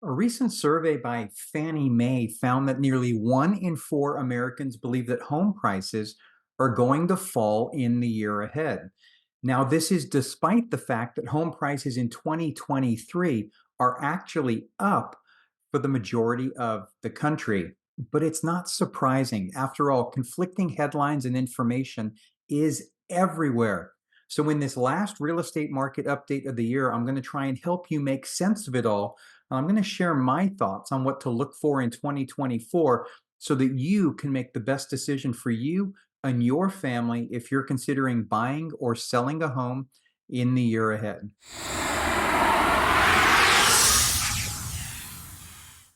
A recent survey by Fannie Mae found that nearly 1 in 4 Americans believe that home prices are going to fall in the year ahead. Now, this is despite the fact that home prices in 2023 are actually up for the majority of the country. But it's not surprising. After all, conflicting headlines and information is everywhere. So, in this last real estate market update of the year, I'm going to try and help you make sense of it all. I'm going to share my thoughts on what to look for in 2024 so that you can make the best decision for you and your family if you're considering buying or selling a home in the year ahead.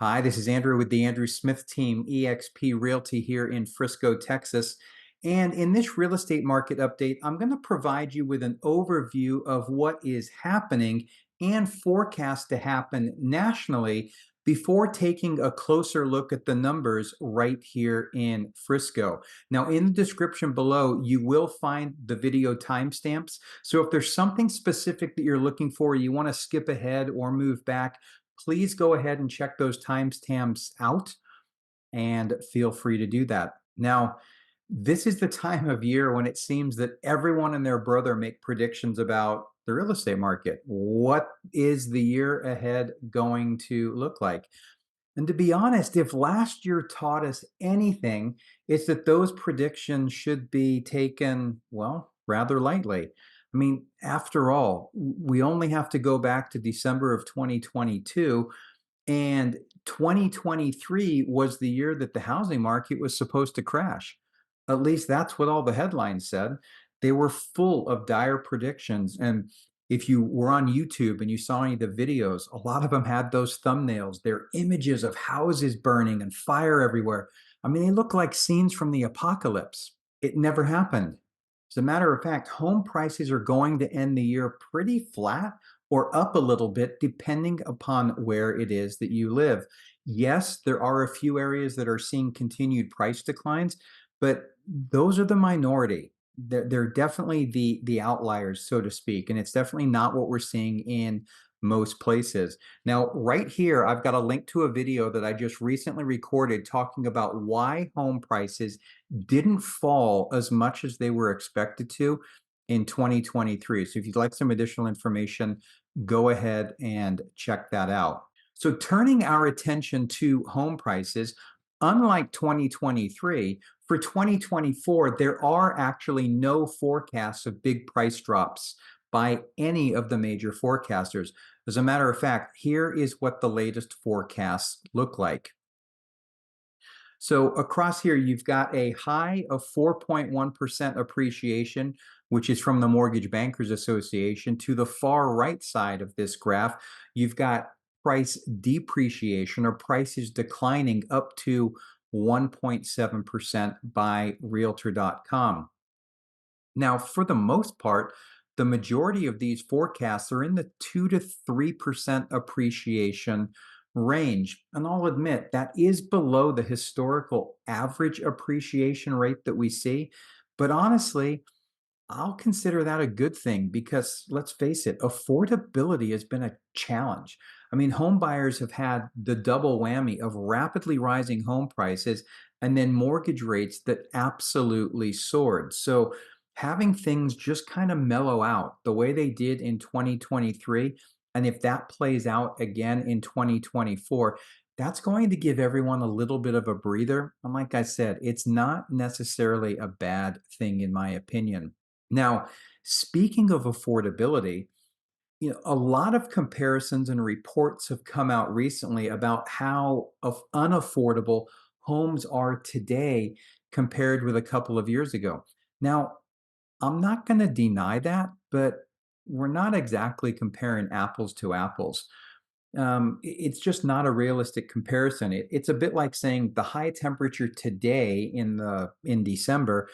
Hi, this is Andrew with the Andrew Smith team, eXp Realty here in Frisco, Texas. And in this real estate market update, I'm going to provide you with an overview of what is happening and forecast to happen nationally before taking a closer look at the numbers right here in Frisco. Now, in the description below, you will find the video timestamps. So if there's something specific that you're looking for, you want to skip ahead or move back, please go ahead and check those timestamps out and feel free to do that. Now, this is the time of year when it seems that everyone and their brother make predictions about the real estate market. What is the year ahead going to look like? And to be honest, if last year taught us anything, it's that those predictions should be taken, well, rather lightly. I mean, after all, we only have to go back to December of 2022, and 2023 was the year that the housing market was supposed to crash. At least that's what all the headlines said. They were full of dire predictions. And if you were on YouTube and you saw any of the videos, a lot of them had those thumbnails. They're images of houses burning and fire everywhere. I mean, they look like scenes from the apocalypse. It never happened. As a matter of fact, home prices are going to end the year pretty flat or up a little bit, depending upon where it is that you live. Yes, there are a few areas that are seeing continued price declines, but those are the minority. They're definitely the outliers, so to speak, and it's definitely not what we're seeing in most places. Now, right here, I've got a link to a video that I just recently recorded talking about why home prices didn't fall as much as they were expected to in 2023. So if you'd like some additional information, go ahead and check that out. So turning our attention to home prices, unlike 2023, for 2024, there are actually no forecasts of big price drops by any of the major forecasters. As a matter of fact, here is what the latest forecasts look like. So across here, you've got a high of 4.1% appreciation, which is from the Mortgage Bankers Association. To the far right side of this graph, you've got price depreciation, or prices declining up to 1.7% by Realtor.com. Now, for the most part, the majority of these forecasts are in the 2 to 3% appreciation range. And I'll admit that is below the historical average appreciation rate that we see. But honestly, I'll consider that a good thing because let's face it, affordability has been a challenge. I mean, home buyers have had the double whammy of rapidly rising home prices and then mortgage rates that absolutely soared. So having things just kind of mellow out the way they did in 2023, and if that plays out again in 2024, that's going to give everyone a little bit of a breather. And like I said, it's not necessarily a bad thing in my opinion. Now, speaking of affordability, a lot of comparisons and reports have come out recently about how unaffordable homes are today compared with a couple of years ago. Now, I'm not going to deny that, but we're not exactly comparing apples to apples. It's just not a realistic comparison. It's a bit like saying the high temperature today in December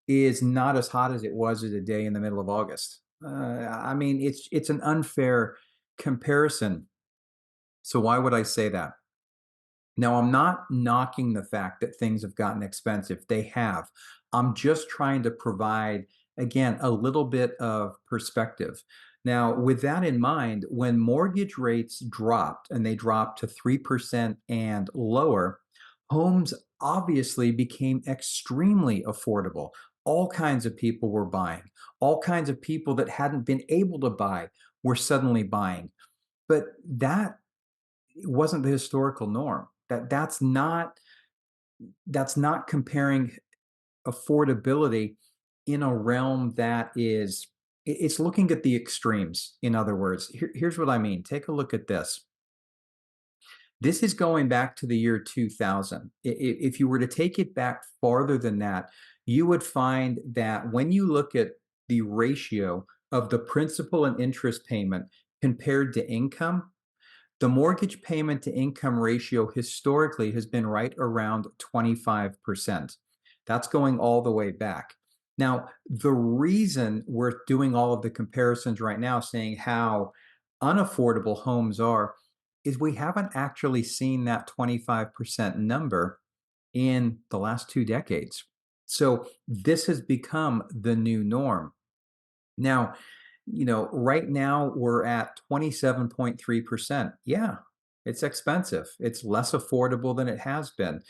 is not as hot as it was a day in the middle of August. I mean, it's an unfair comparison. So why would I say that? Now, I'm not knocking the fact that things have gotten expensive. They have. I'm just trying to provide, again, a little bit of perspective. Now, with that in mind, when mortgage rates dropped and they dropped to 3% and lower, homes obviously became extremely affordable. All kinds of people were buying. All kinds of people that hadn't been able to buy were suddenly buying. But that wasn't the historical norm. That's not comparing affordability in a realm that is it's looking at the extremes. In other words, here's what I mean. Take a look at this. This is going back to the year 2000. If you were to take it back farther than that, you would find that when you look at the ratio of the principal and interest payment compared to income, the mortgage payment to income ratio historically has been right around 25%. That's going all the way back. Now, the reason we're doing all of the comparisons right now, saying how unaffordable homes are, is we haven't actually seen that 25% number in the last 2 decades. So this has become the new norm. Now, right now we're at 27.3%. Yeah, it's expensive. It's less affordable than it has been.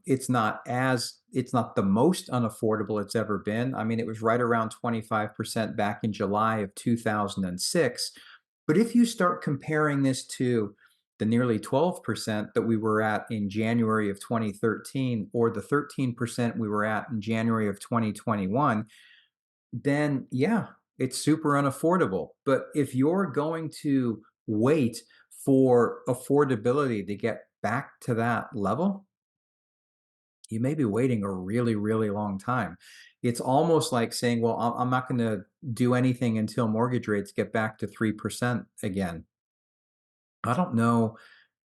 It's not the most unaffordable it's ever been. I mean, it was right around 25% back in July of 2006. But if you start comparing this to the nearly 12% that we were at in January of 2013, or the 13% we were at in January of 2021, then yeah, it's super unaffordable. But if you're going to wait for affordability to get back to that level, you may be waiting a really, really long time. It's almost like saying, well, I'm not going to do anything until mortgage rates get back to 3% again. I don't know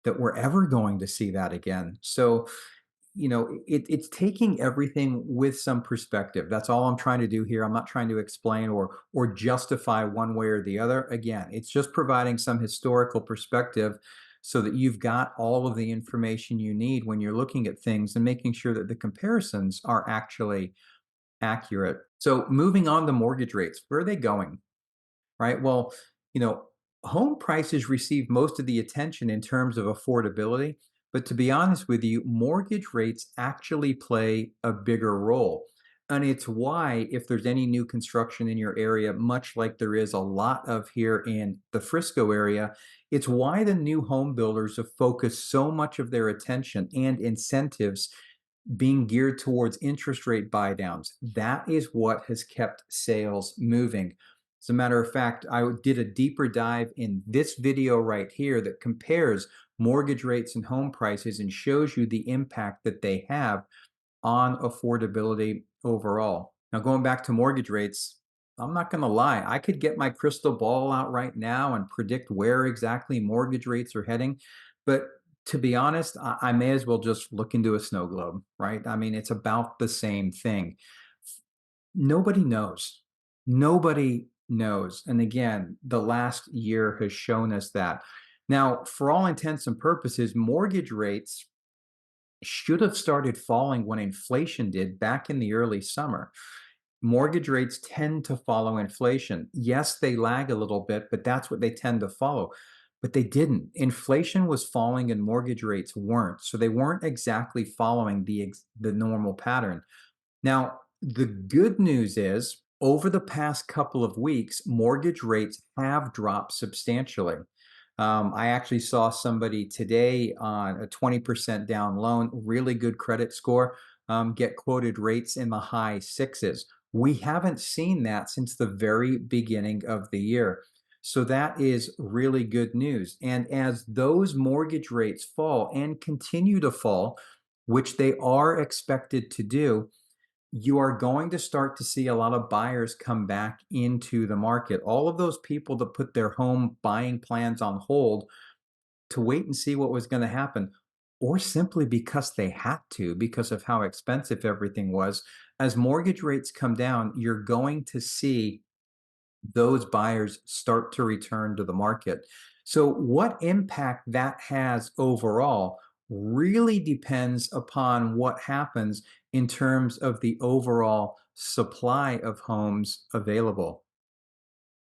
that we're ever going to see that again. So, it's taking everything with some perspective. That's all I'm trying to do here. I'm not trying to explain or justify one way or the other. Again, it's just providing some historical perspective so that you've got all of the information you need when you're looking at things and making sure that the comparisons are actually accurate. So moving on to mortgage rates, where are they going? Right? Well, you know, home prices receive most of the attention in terms of affordability, but to be honest with you, mortgage rates actually play a bigger role. And it's why, if there's any new construction in your area, much like there is a lot of here in the Frisco area, it's why the new home builders have focused so much of their attention and incentives being geared towards interest rate buy downs. That is what has kept sales moving. As a matter of fact, I did a deeper dive in this video right here that compares mortgage rates and home prices and shows you the impact that they have on affordability overall. Now, going back to mortgage rates, I'm not going to lie. I could get my crystal ball out right now and predict where exactly mortgage rates are heading. But to be honest, I may as well just look into a snow globe, right? I mean, it's about the same thing. Nobody knows. Nobody knows. And again, the last year has shown us that. Now, for all intents and purposes, mortgage rates should have started falling when inflation did back in the early summer. Mortgage rates tend to follow inflation. Yes, they lag a little bit, but that's what they tend to follow. But they didn't. Inflation was falling and mortgage rates weren't. So they weren't exactly following the normal pattern. Now, the good news is over the past couple of weeks, mortgage rates have dropped substantially. I actually saw somebody today on a 20% down loan, really good credit score, get quoted rates in the high sixes. We haven't seen that since the very beginning of the year. So that is really good news. And as those mortgage rates fall and continue to fall, which they are expected to do, you are going to start to see a lot of buyers come back into the market. All of those people that put their home buying plans on hold to wait and see what was going to happen, or simply because they had to, because of how expensive everything was. As mortgage rates come down, you're going to see those buyers start to return to the market. So, what impact that has overall really depends upon what happens in terms of the overall supply of homes available.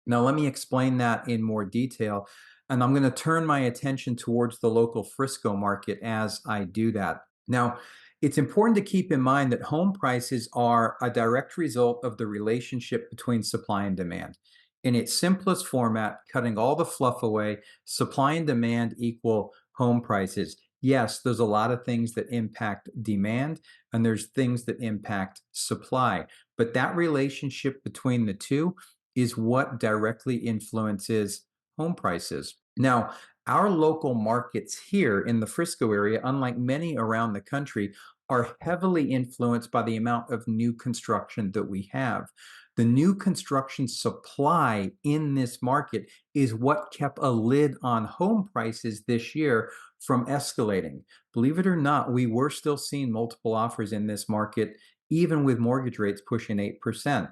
Now, let me explain that in more detail. And I'm going to turn my attention towards the local Frisco market as I do that. Now, it's important to keep in mind that home prices are a direct result of the relationship between supply and demand. In its simplest format, cutting all the fluff away, supply and demand equal home prices. Yes, there's a lot of things that impact demand, and there's things that impact supply. But that relationship between the two is what directly influences home prices. Now, our local markets here in the Frisco area, unlike many around the country, are heavily influenced by the amount of new construction that we have. The new construction supply in this market is what kept a lid on home prices this year from escalating. Believe it or not, we were still seeing multiple offers in this market, even with mortgage rates pushing 8%.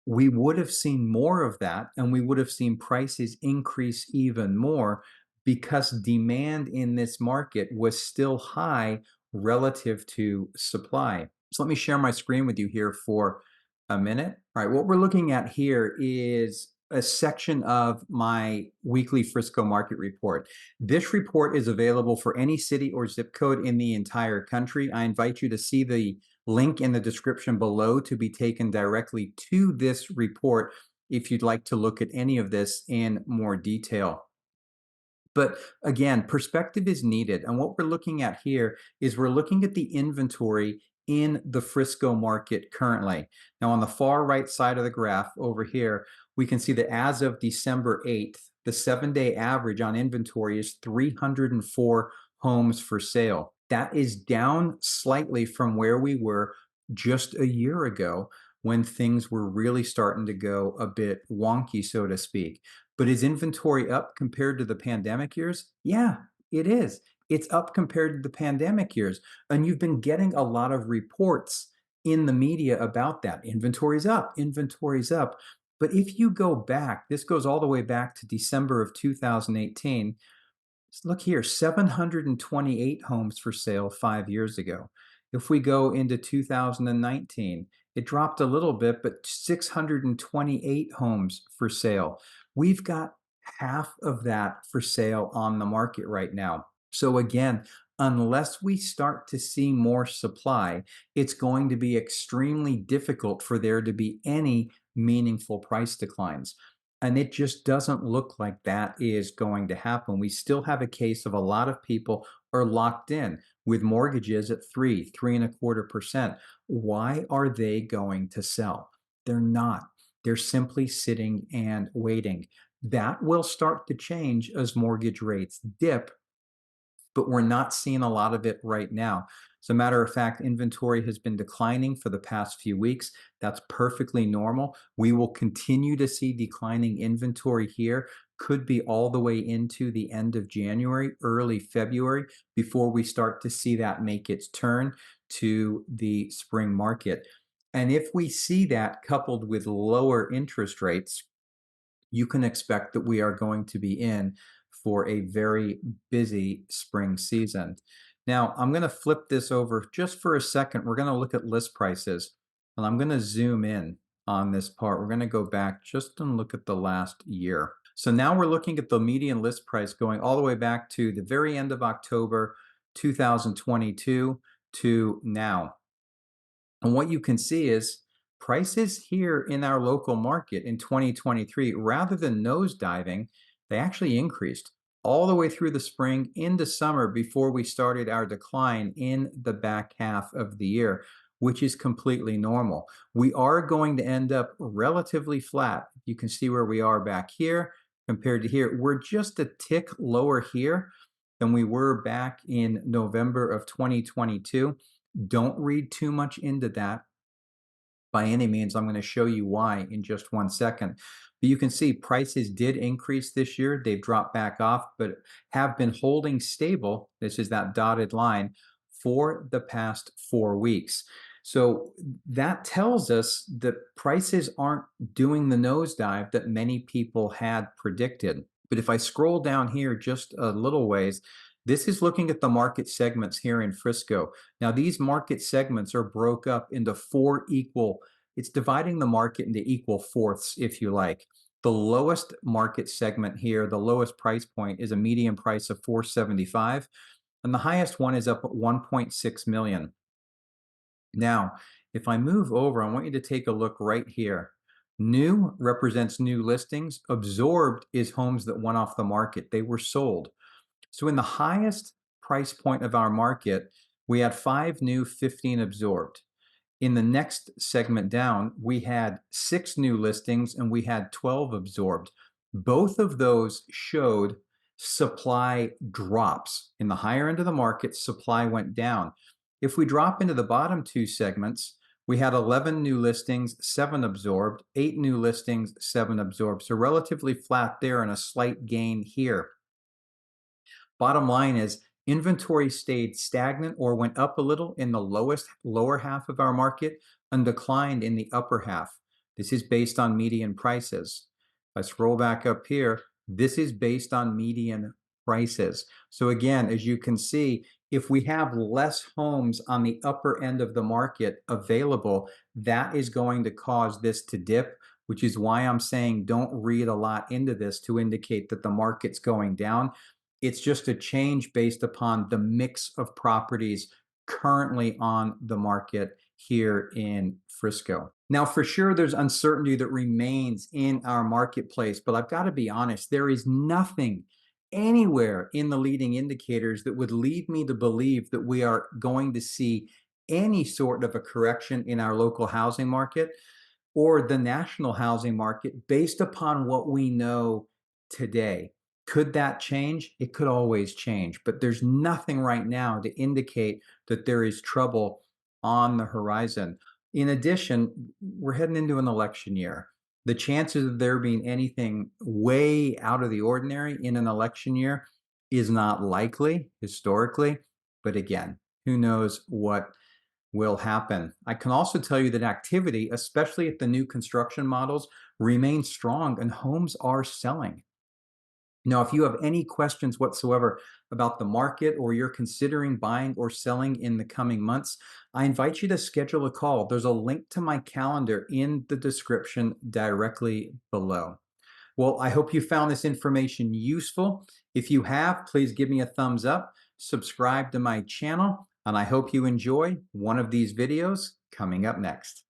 We would have seen more of that, and we would have seen prices increase even more because demand in this market was still high relative to supply. So let me share my screen with you here for a minute. All right, what we're looking at here is a section of my weekly Frisco market report. This report is available for any city or zip code in the entire country. I invite you to see the link in the description below to be taken directly to this report if you'd like to look at any of this in more detail. But again, perspective is needed. And what we're looking at here is we're looking at the inventory in the Frisco market currently. Now, on the far right side of the graph over here, we can see that as of December 8th, the 7-day average on inventory is 304 homes for sale. That is down slightly from where we were just a year ago when things were really starting to go a bit wonky, so to speak. But is inventory up compared to the pandemic years? Yeah, it is. It's up compared to the pandemic years. And you've been getting a lot of reports in the media about that. Inventory's up, inventory's up. But if you go back, this goes all the way back to December of 2018. Look here, 728 homes for sale 5 years ago. If we go into 2019, it dropped a little bit, but 628 homes for sale. We've got half of that for sale on the market right now. So again, unless we start to see more supply, it's going to be extremely difficult for there to be any meaningful price declines. And it just doesn't look like that is going to happen. We still have a case of a lot of people are locked in with mortgages at 3.25%. Why are they going to sell? They're not. They're simply sitting and waiting. That will start to change as mortgage rates dip, but we're not seeing a lot of it right now. As a matter of fact, inventory has been declining for the past few weeks. That's perfectly normal. We will continue to see declining inventory here, could be all the way into the end of January, early February, before we start to see that make its turn to the spring market. And if we see that coupled with lower interest rates, you can expect that we are going to be in for a very busy spring season. Now, I'm going to flip this over just for a second. We're going to look at list prices, and I'm going to zoom in on this part. We're going to go back just and look at the last year. So now we're looking at the median list price going all the way back to the very end of October 2022 to now. And what you can see is prices here in our local market in 2023, rather than nosediving, they actually increased all the way through the spring into summer before we started our decline in the back half of the year, which is completely normal. We are going to end up relatively flat. You can see where we are back here compared to here. We're just a tick lower here than we were back in November of 2022. Don't read too much into that by any means. I'm going to show you why in just 1 second. But you can see prices did increase this year. They've dropped back off, but have been holding stable. This is that dotted line for the past 4 weeks. So that tells us that prices aren't doing the nosedive that many people had predicted. But if I scroll down here just a little ways, this is looking at the market segments here in Frisco. Now, these market segments are broke up into 4 equal, it's dividing the market into equal fourths, if you like. The lowest market segment here, the lowest price point is a median price of 475, and the highest one is up at 1.6 million. Now, if I move over, I want you to take a look right here. New represents new listings. Absorbed is homes that went off the market. They were sold. So in the highest price point of our market, we had 5 new, 15 absorbed. In the next segment down, we had 6 new listings and we had 12 absorbed. Both of those showed supply drops. In the higher end of the market, supply went down. If we drop into the bottom 2 segments, we had 11 new listings, 7 absorbed, 8 new listings, 7 absorbed. So relatively flat there and a slight gain here. Bottom line is inventory stayed stagnant or went up a little in the lower half of our market and declined in the upper half. This is based on median prices. Let's scroll back up here. This is based on median prices. So again, as you can see, if we have less homes on the upper end of the market available, that is going to cause this to dip, which is why I'm saying don't read a lot into this to indicate that the market's going down. It's just a change based upon the mix of properties currently on the market here in Frisco. Now, for sure, there's uncertainty that remains in our marketplace, but I've got to be honest, there is nothing anywhere in the leading indicators that would lead me to believe that we are going to see any sort of a correction in our local housing market or the national housing market based upon what we know today. Could that change? It could always change, but there's nothing right now to indicate that there is trouble on the horizon. In addition, we're heading into an election year. The chances of there being anything way out of the ordinary in an election year is not likely historically, but again, who knows what will happen. I can also tell you that activity, especially at the new construction models, remains strong and homes are selling. Now, if you have any questions whatsoever about the market or you're considering buying or selling in the coming months, I invite you to schedule a call. There's a link to my calendar in the description directly below. Well, I hope you found this information useful. If you have, please give me a thumbs up, subscribe to my channel, and I hope you enjoy one of these videos coming up next.